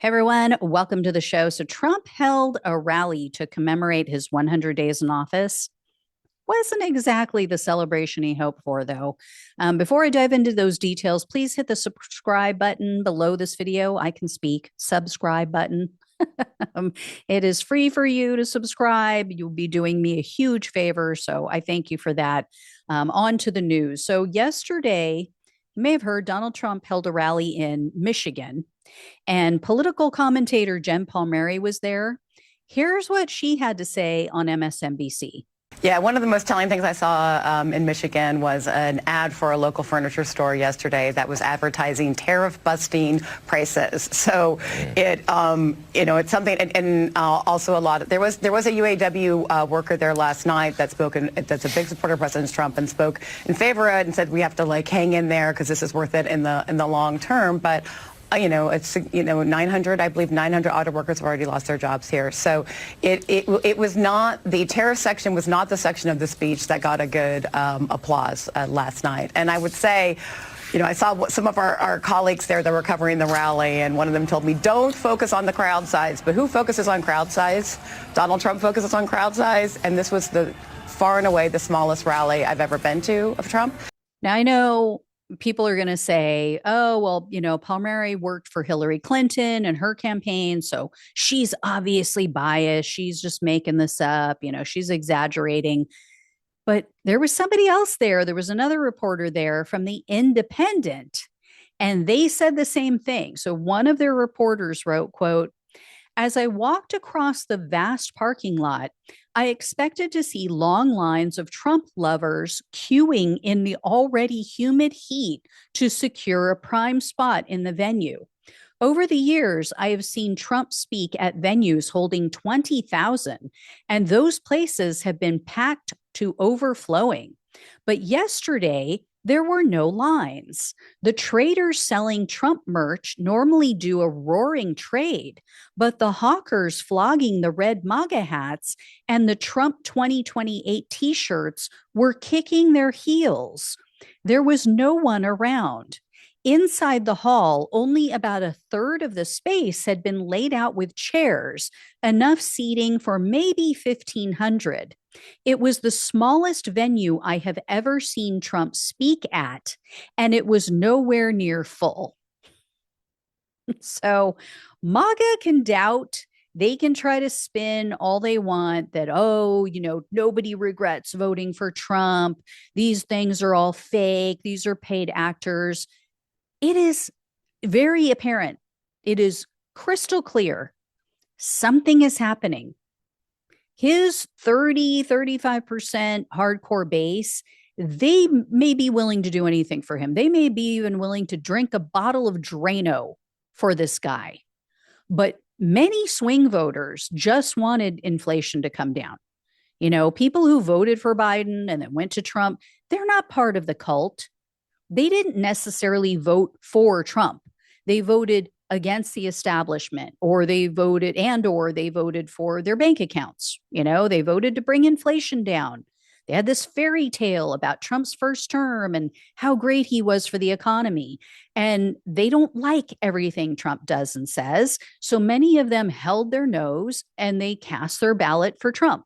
Everyone, welcome to the show. So, Trump held a rally to commemorate his 100 days in office. Wasn't exactly the celebration he hoped for, though. Before I dive into those details, please hit the subscribe button below this video. I can speak. Subscribe button. um, it is free for you to subscribe. You'll be doing me a huge favor. So, I thank you for that. On to the news. So, yesterday, you may have heard Donald Trump held a rally in Michigan. And political commentator Jen Palmieri was there. Here's what she had to say on MSNBC. Yeah, one of the most telling things I saw in Michigan was an ad for a local furniture store yesterday that was advertising tariff-busting prices. So it's something, and also there was a UAW worker there last night that's a big supporter of President Trump and spoke in favor of it and said we have to hang in there because this is worth it in the long term. But it's 900, I believe 900 auto workers have already lost their jobs here. So it was not, the tariff section was not the section of the speech that got a good applause last night. And I would say, I saw some of our colleagues there that were covering the rally, and one of them told me, don't focus on the crowd size. But who focuses on crowd size? Donald Trump focuses on crowd size, and this was the far and away the smallest rally I've ever been to of Trump. Now, I know people are going to say, oh, well, Palmieri worked for Hillary Clinton and her campaign, so she's obviously biased. She's just making this up. She's exaggerating. But there was somebody else there. There was another reporter there from The Independent, and they said the same thing. So one of their reporters wrote, quote, "As I walked across the vast parking lot, I expected to see long lines of Trump lovers queuing in the already humid heat to secure a prime spot in the venue. Over the years, I have seen Trump speak at venues holding 20,000, and those places have been packed to overflowing. But yesterday, there were no lines. The traders selling Trump merch normally do a roaring trade, but the hawkers flogging the red MAGA hats and the Trump 2028 t-shirts were kicking their heels. There was no one around. Inside the hall, only about a third of the space had been laid out with chairs, enough seating for maybe 1,500. It was the smallest venue I have ever seen Trump speak at, and it was nowhere near full." So MAGA can doubt. They can try to spin all they want that, nobody regrets voting for Trump. These things are all fake. These are paid actors. It is very apparent. It is crystal clear. Something is happening. His 35% hardcore base, they may be willing to do anything for him. They may be even willing to drink a bottle of Drano for this guy. But many swing voters just wanted inflation to come down. People who voted for Biden and then went to Trump, they're not part of the cult. They didn't necessarily vote for Trump. They voted against the establishment, or they voted for their bank accounts. They voted to bring inflation down. They had this fairy tale about Trump's first term and how great he was for the economy. And they don't like everything Trump does and says. So many of them held their nose and they cast their ballot for Trump.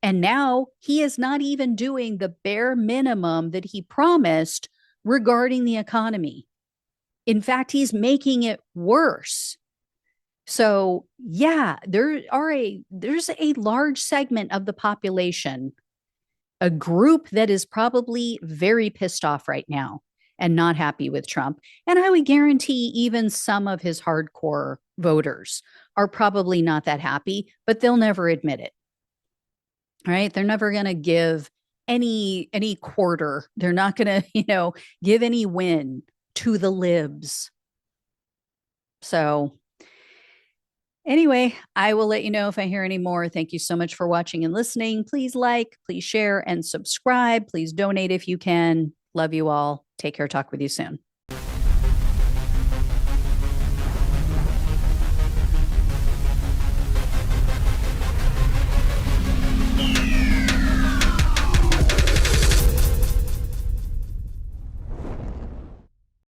And now he is not even doing the bare minimum that he promised regarding the economy. In fact, he's making it worse. So, yeah, there's a large segment of the population, a group that is probably very pissed off right now and not happy with Trump. And I would guarantee even some of his hardcore voters are probably not that happy, but they'll never admit it. All right? They're never going to give any quarter. They're not going to, give any win to the libs. So anyway, I will let you know if I hear any more. Thank you so much for watching and listening. Please like, please share, and subscribe. Please donate if you can. Love you all. Take care. Talk with you soon.